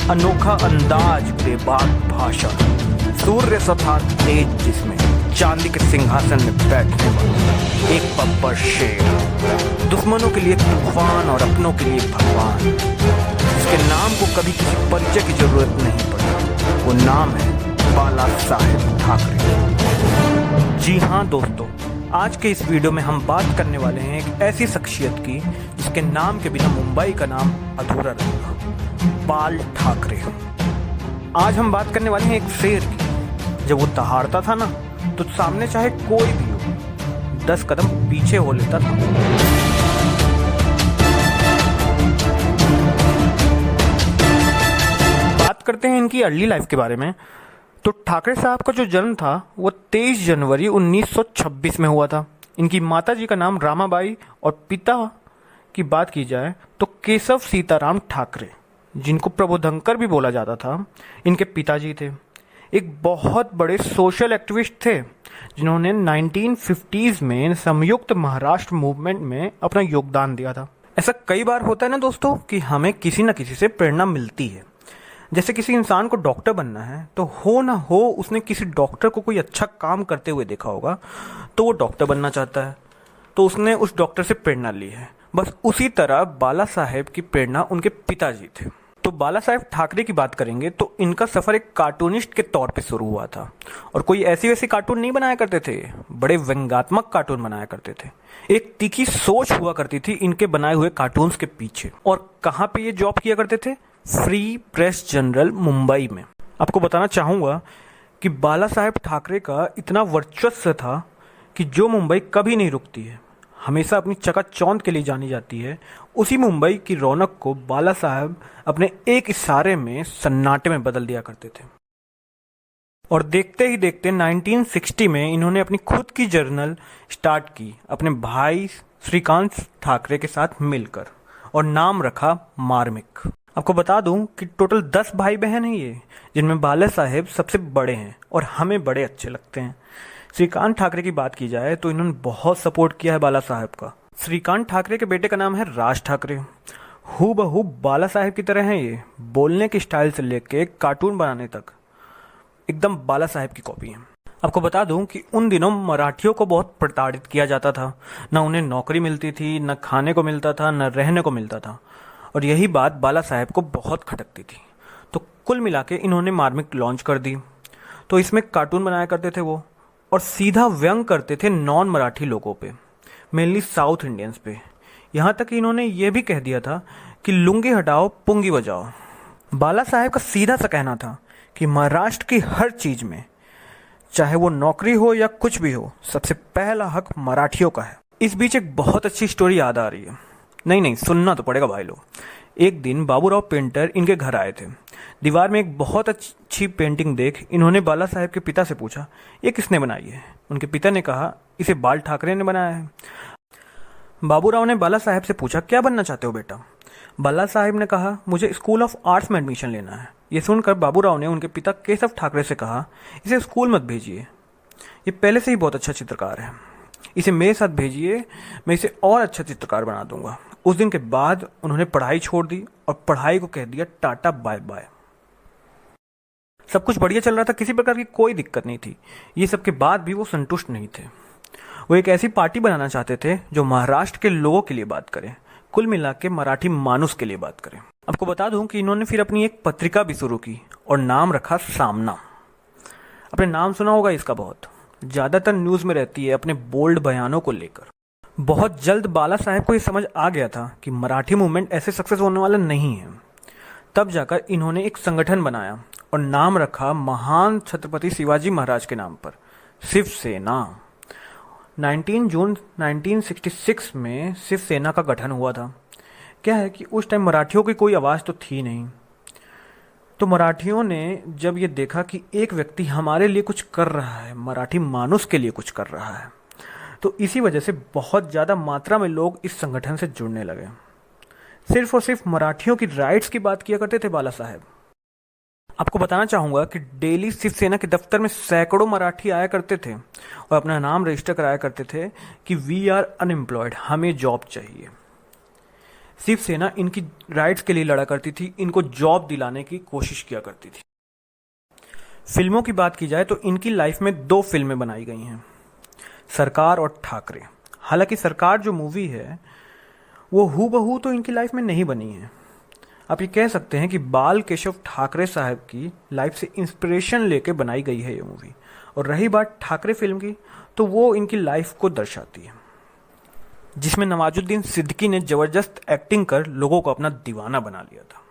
अनोखा अंदाज, बेबाक भाषा, सूर्य सा था तेज जिसमें, चांदी के सिंहासन में बैठने वाला एक बब्बर शेर, दुश्मनों के लिए तूफान और अपनों के लिए भगवान, जिसके नाम को कभी किसी परिचय की जरूरत नहीं पड़ी। वो नाम है बाला साहेब ठाकरे। जी हाँ दोस्तों, आज के इस वीडियो में हम बात करने वाले हैं एक ऐसी शख्सियत की जिसके नाम के बिना मुंबई का नाम अधूरा रहेगा, बाल ठाकरे। आज हम बात करने वाले हैं एक शेर की। जब वो दहाड़ता था ना, तो सामने चाहे कोई भी हो 10 कदम पीछे हो लेता था। बात करते हैं इनकी अर्ली लाइफ के बारे में। तो ठाकरे साहब का जो जन्म था वो 23 जनवरी 1926 में हुआ था। इनकी माता जी का नाम रामाबाई और पिता की बात की जाए तो केशव सीताराम ठाकरे, जिनको प्रबोधनकर भी बोला जाता था, इनके पिताजी थे। एक बहुत बड़े सोशल एक्टिविस्ट थे जिन्होंने 1950s में संयुक्त महाराष्ट्र मूवमेंट में अपना योगदान दिया था। ऐसा कई बार होता है ना दोस्तों कि हमें किसी न किसी से प्रेरणा मिलती है। जैसे किसी इंसान को डॉक्टर बनना है तो हो ना हो उसने किसी डॉक्टर को कोई अच्छा काम करते हुए देखा होगा, तो वो डॉक्टर बनना चाहता है, तो उसने उस डॉक्टर से प्रेरणा ली है। बस उसी तरह बाला साहेब की प्रेरणा उनके पिताजी थे। तो बाला साहेब ठाकरे की बात करेंगे तो इनका सफ़र एक कार्टूनिस्ट के तौर पे शुरू हुआ था, और कोई ऐसी वैसी कार्टून नहीं बनाया करते थे, बड़े व्यंग्यात्मक कार्टून बनाया करते थे। एक तीखी सोच हुआ करती थी इनके बनाए हुए कार्टून्स के पीछे। और कहाँ पे ये जॉब किया करते थे? फ्री प्रेस जर्नल मुंबई में। आपको बताना चाहूँगा कि बाला साहेब ठाकरे का इतना वर्चस्व था कि जो मुंबई कभी नहीं रुकती है, हमेशा अपनी चकाचौंध के लिए जानी जाती है, उसी मुंबई की रौनक को बाला साहब अपने एक इशारे में सन्नाटे में बदल दिया करते थे। और देखते ही देखते 1960 में इन्होंने अपनी खुद की जर्नल स्टार्ट की अपने भाई श्रीकांत ठाकरे के साथ मिलकर, और नाम रखा मार्मिक। आपको बता दूं कि टोटल 10 भाई बहन हैं ये, जिनमें बाला साहेब सबसे बड़े हैं और हमें बड़े अच्छे लगते हैं। श्रीकांत ठाकरे की बात की जाए तो इन्होंने बहुत सपोर्ट किया है बाला साहेब का। श्रीकांत ठाकरे के बेटे का नाम है राज ठाकरे। हूबहू बाला साहेब की तरह हैं ये, बोलने की स्टाइल से लेके कार्टून बनाने तक एकदम बाला साहेब की कॉपी है। आपको बता दूं कि उन दिनों मराठियों को बहुत प्रताड़ित किया जाता था। न उन्हें नौकरी मिलती थी, न खाने को मिलता था, न रहने को मिलता था, और यही बात बाला साहेब को बहुत खटकती थी। तो कुल मिला के इन्होंने मार्मिक लॉन्च कर दी। तो इसमें कार्टून बनाया करते थे वो, और सीधा व्यंग करते थे नॉन मराठी लोगों पे, मेनली साउथ इंडियंस पे। यहाँ तक इन्होंने ये भी कह दिया था कि लुंगी हटाओ पुंगी बजाओ। बाला साहेब का सीधा सा कहना था कि महाराष्ट्र की हर चीज़ में, चाहे वो नौकरी हो या कुछ भी हो, सबसे पहला हक मराठियों का है। इस बीच एक बहुत अच्छी स्टोरी याद आ रही है। नहीं, सुनना तो पड़ेगा भाई लोग। एक दिन बाबूराव पेंटर इनके घर आए थे। दीवार में एक बहुत अच्छी पेंटिंग देख इन्होंने बाला साहेब के पिता से पूछा, ये किसने बनाई है? उनके पिता ने कहा, इसे बाल ठाकरे ने बनाया है। बाबूराव ने बाला साहेब से पूछा, क्या बनना चाहते हो बेटा? बाला साहेब ने कहा, मुझे स्कूल ऑफ आर्ट्स में एडमिशन लेना है। ये सुनकर बाबूराव ने उनके पिता केशव ठाकरे से कहा, इसे स्कूल मत भेजिए, ये पहले से ही बहुत अच्छा चित्रकार है, इसे मेरे साथ भेजिए, मैं इसे और अच्छा चित्रकार बना दूंगा। उस दिन के बाद उन्होंने पढ़ाई छोड़ दी और पढ़ाई को कह दिया टाटा बाय बाय। सब कुछ बढ़िया चल रहा था, किसी प्रकार की कोई दिक्कत नहीं थी। ये सब के बाद भी वो संतुष्ट नहीं थे। वो एक ऐसी पार्टी बनाना चाहते थे जो महाराष्ट्र के लोगों के लिए बात करे, कुल मिला के मराठी मानुस के लिए बात करे। आपको बता दूं कि इन्होंने फिर अपनी एक पत्रिका भी शुरू की और नाम रखा सामना। आपने नाम सुना होगा इसका, बहुत ज़्यादातर न्यूज़ में रहती है अपने बोल्ड बयानों को लेकर। बहुत जल्द बाला साहेब को ये समझ आ गया था कि मराठी मूवमेंट ऐसे सक्सेस होने वाला नहीं है। तब जाकर इन्होंने एक संगठन बनाया और नाम रखा महान छत्रपति शिवाजी महाराज के नाम पर, शिवसेना। 19 जून 1966 में शिवसेना का गठन हुआ था। क्या है कि उस टाइम मराठियों की कोई आवाज़ तो थी नहीं, तो मराठियों ने जब ये देखा कि एक व्यक्ति हमारे लिए कुछ कर रहा है, मराठी मानुस के लिए कुछ कर रहा है, तो इसी वजह से बहुत ज़्यादा मात्रा में लोग इस संगठन से जुड़ने लगे। सिर्फ और सिर्फ मराठियों की राइट्स की बात किया करते थे बाला साहेब। आपको बताना चाहूँगा कि डेली शिवसेना के दफ्तर में सैकड़ों मराठी आया करते थे और अपना नाम रजिस्टर कराया करते थे कि वी आर अनएम्प्लॉयड, हमें जॉब चाहिए। शिवसेना इनकी राइट्स के लिए लड़ा करती थी, इनको जॉब दिलाने की कोशिश किया करती थी। फिल्मों की बात की जाए तो इनकी लाइफ में 2 फिल्में बनाई गई हैं, सरकार और ठाकरे। हालांकि सरकार जो मूवी है वो हूबहू तो इनकी लाइफ में नहीं बनी है। आप ये कह सकते हैं कि बाल केशव ठाकरे साहब की लाइफ से इंस्पिरेशन लेके बनाई गई है ये मूवी। और रही बात ठाकरे फिल्म की, तो वो इनकी लाइफ को दर्शाती है, जिसमें नवाजुद्दीन सिद्दीकी ने जबरदस्त एक्टिंग कर लोगों को अपना दीवाना बना लिया था।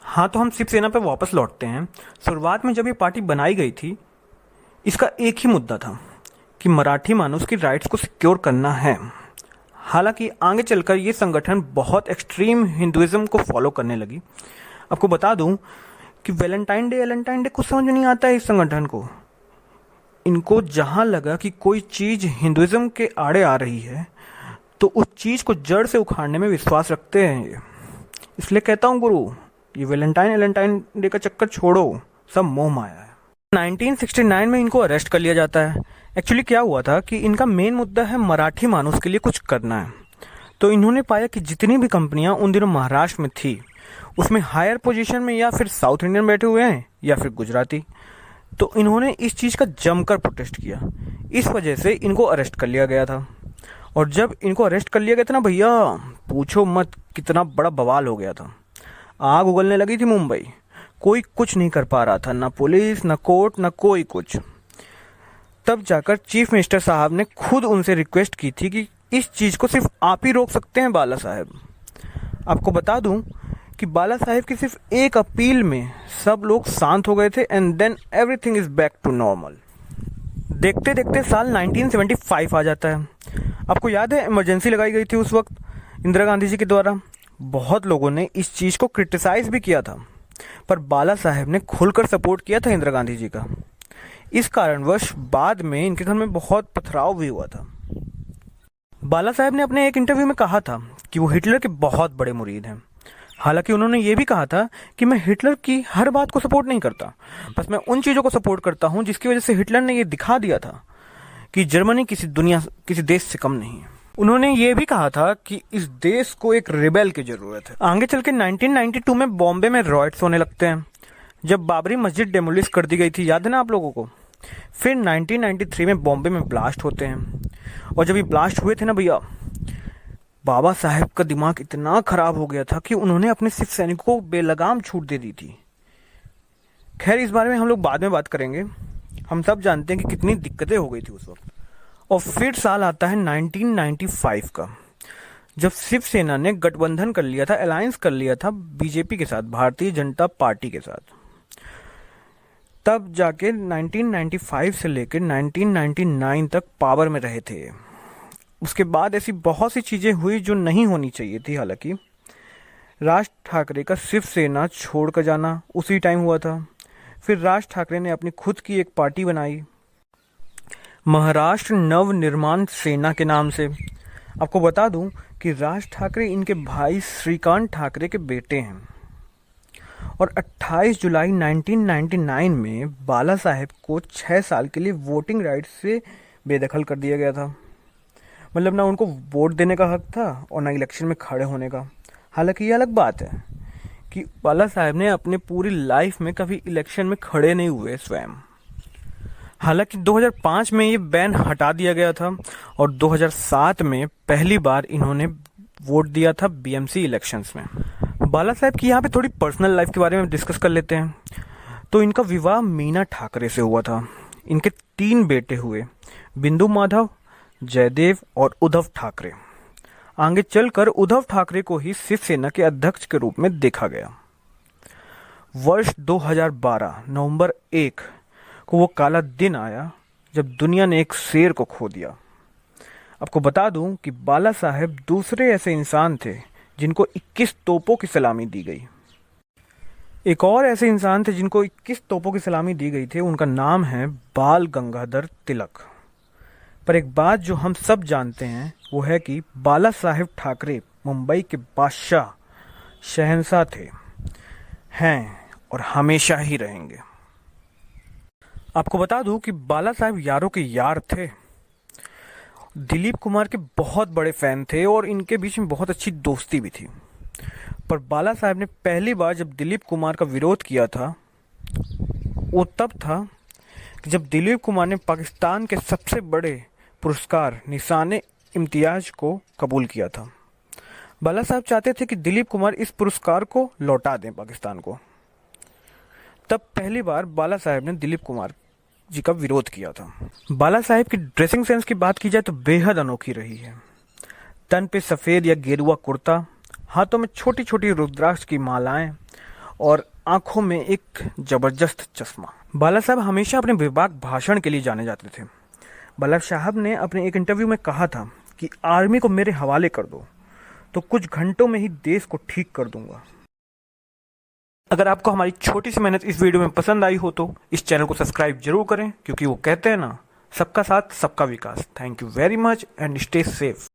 हाँ, तो हम शिवसेना पे वापस लौटते हैं। शुरुआत में जब ये पार्टी बनाई गई थी, इसका एक ही मुद्दा था कि मराठी मानुस की राइट्स को सिक्योर करना है। हालांकि आगे चलकर ये संगठन बहुत एक्सट्रीम हिंदुइज्म को फॉलो करने लगी। आपको बता दूं कि वैलेंटाइन डे कुछ समझ में नहीं आता है इस संगठन को। इनको जहां लगा कि कोई चीज़ हिंदुइज्म के आड़े आ रही है तो उस चीज़ को जड़ से उखाड़ने में विश्वास रखते हैं ये। इसलिए कहता हूँ गुरु, ये वैलेंटाइन डे का चक्कर छोड़ो, सब मोह माया है। 1969 में इनको अरेस्ट कर लिया जाता है। एक्चुअली क्या हुआ था कि इनका मेन मुद्दा है मराठी मानुस के लिए कुछ करना है। तो इन्होंने पाया कि जितनी भी कंपनियां उन दिनों महाराष्ट्र में थी, उसमें हायर पोजीशन में या फिर साउथ इंडियन बैठे हुए हैं या फिर गुजराती। तो इन्होंने इस चीज़ का जमकर प्रोटेस्ट किया। इस वजह से इनको अरेस्ट कर लिया गया था। और जब इनको अरेस्ट कर लिया गया था ना भैया, पूछो मत कितना बड़ा बवाल हो गया था। आग उगलने लगी थी मुंबई। कोई कुछ नहीं कर पा रहा था, ना पुलिस, ना कोर्ट, ना कोई कुछ। तब जाकर चीफ मिनिस्टर साहब ने खुद उनसे रिक्वेस्ट की थी कि इस चीज़ को सिर्फ आप ही रोक सकते हैं बाला साहब। आपको बता दूं कि बाला साहब की सिर्फ एक अपील में सब लोग शांत हो गए थे and then everything is back to normal. देखते देखते साल 1975 आ जाता है। आपको याद है इमरजेंसी लगाई गई थी उस वक्त इंदिरा गांधी जी के द्वारा। बहुत लोगों ने इस चीज़ को क्रिटिसाइज भी किया था, पर बाला साहब ने खुलकर सपोर्ट किया था इंदिरा गांधी जी का। इस कारणवश बाद में इनके घर में बहुत पथराव भी हुआ था। बाला साहब ने अपने एक इंटरव्यू में कहा था कि वो हिटलर के बहुत बड़े मुरीद हैं। हालांकि उन्होंने ये भी कहा था कि मैं हिटलर की हर बात को सपोर्ट नहीं करता, बस मैं उन चीज़ों को सपोर्ट करता हूँ जिसकी वजह से हिटलर ने ये दिखा दिया था कि जर्मनी किसी देश से कम नहीं है। उन्होंने ये भी कहा था कि इस देश को एक रिबेल की जरूरत है। आगे चल के 1992 में बॉम्बे में रॉयट्स होने लगते हैं, जब बाबरी मस्जिद डेमोलिश कर दी गई थी, याद है ना आप लोगों को। फिर 1993 में बॉम्बे में ब्लास्ट होते हैं। और जब ये ब्लास्ट हुए थे ना भैया, बाबा साहब का दिमाग इतना खराब हो गया था कि उन्होंने अपने सिख सैनिकों को बेलगाम छूट दे दी थी। खैर, इस बारे में हम लोग बाद में बात करेंगे। हम सब जानते हैं कि कितनी दिक्कतें हो गई थी उस वक्त। और फिर साल आता है 1995 का, जब शिवसेना ने गठबंधन कर लिया था, अलायंस कर लिया था बीजेपी के साथ, भारतीय जनता पार्टी के साथ। तब जाके 1995 से लेकर 1999 तक पावर में रहे थे। उसके बाद ऐसी बहुत सी चीज़ें हुई जो नहीं होनी चाहिए थी। हालांकि राज ठाकरे का शिवसेना छोड़कर जाना उसी टाइम हुआ था। फिर राज ठाकरे ने अपनी खुद की एक पार्टी बनाई, महाराष्ट्र नव निर्माण सेना के नाम से। आपको बता दूं कि राज ठाकरे इनके भाई श्रीकांत ठाकरे के बेटे हैं। और 28 जुलाई 1999 में बाला साहेब को 6 साल के लिए वोटिंग राइट से बेदखल कर दिया गया था। मतलब ना उनको वोट देने का हक था और ना इलेक्शन में खड़े होने का। हालांकि ये अलग बात है कि बाला साहेब ने अपने पूरी लाइफ में कभी इलेक्शन में खड़े नहीं हुए स्वयं। हालांकि 2005 में ये बैन हटा दिया गया था और 2007 में पहली बार इन्होंने वोट दिया था बीएमसी इलेक्शंस में। बाला साहेब की यहाँ पे थोड़ी पर्सनल लाइफ के बारे में डिस्कस कर लेते हैं। तो इनका विवाह मीना ठाकरे से हुआ था। इनके 3 बेटे हुए, बिंदु माधव, जयदेव और उद्धव ठाकरे। आगे चलकर उद्धव ठाकरे को ही शिवसेना के अध्यक्ष के रूप में देखा गया। वर्ष 2012 नवंबर 1 को वो काला दिन आया जब दुनिया ने एक शेर को खो दिया। आपको बता दूं कि बाला साहेब दूसरे ऐसे इंसान थे जिनको 21 तोपों की सलामी दी गई। एक और ऐसे इंसान थे जिनको 21 तोपों की सलामी दी गई थी, उनका नाम है बाल गंगाधर तिलक। पर एक बात जो हम सब जानते हैं वो है कि बाला साहेब ठाकरे मुंबई के बादशाह, शहंशाह थे, हैं और हमेशा ही रहेंगे। आपको बता दूं कि बाला साहेब यारों के यार थे दिलीप कुमार के बहुत बड़े फैन थे और इनके बीच में बहुत अच्छी दोस्ती भी थी। पर बाला साहब ने पहली बार जब दिलीप कुमार का विरोध किया था, वो तब था कि जब दिलीप कुमार ने पाकिस्तान के सबसे बड़े पुरस्कार निशान इम्तियाज को कबूल किया था। बाला साहब चाहते थे कि दिलीप कुमार इस पुरस्कार को लौटा दें पाकिस्तान को। तब पहली बार बाला साहब ने दिलीप कुमार जी का विरोध किया था। बाला साहब की ड्रेसिंग सेंस की बात की जाए तो बेहद अनोखी रही है। तन पे सफ़ेद या गेरुआ कुर्ता, हाथों में छोटी छोटी रुद्राक्ष की मालाएं और आंखों में एक जबरदस्त चश्मा। बाला साहब हमेशा अपने बेबाक भाषण के लिए जाने जाते थे। बाला साहब ने अपने एक इंटरव्यू में कहा था कि आर्मी को मेरे हवाले कर दो तो कुछ घंटों में ही देश को ठीक कर दूंगा। अगर आपको हमारी छोटी सी मेहनत इस वीडियो में पसंद आई हो तो इस चैनल को सब्सक्राइब जरूर करें, क्योंकि वो कहते हैं ना, सबका साथ सबका विकास। Thank you very much and stay safe.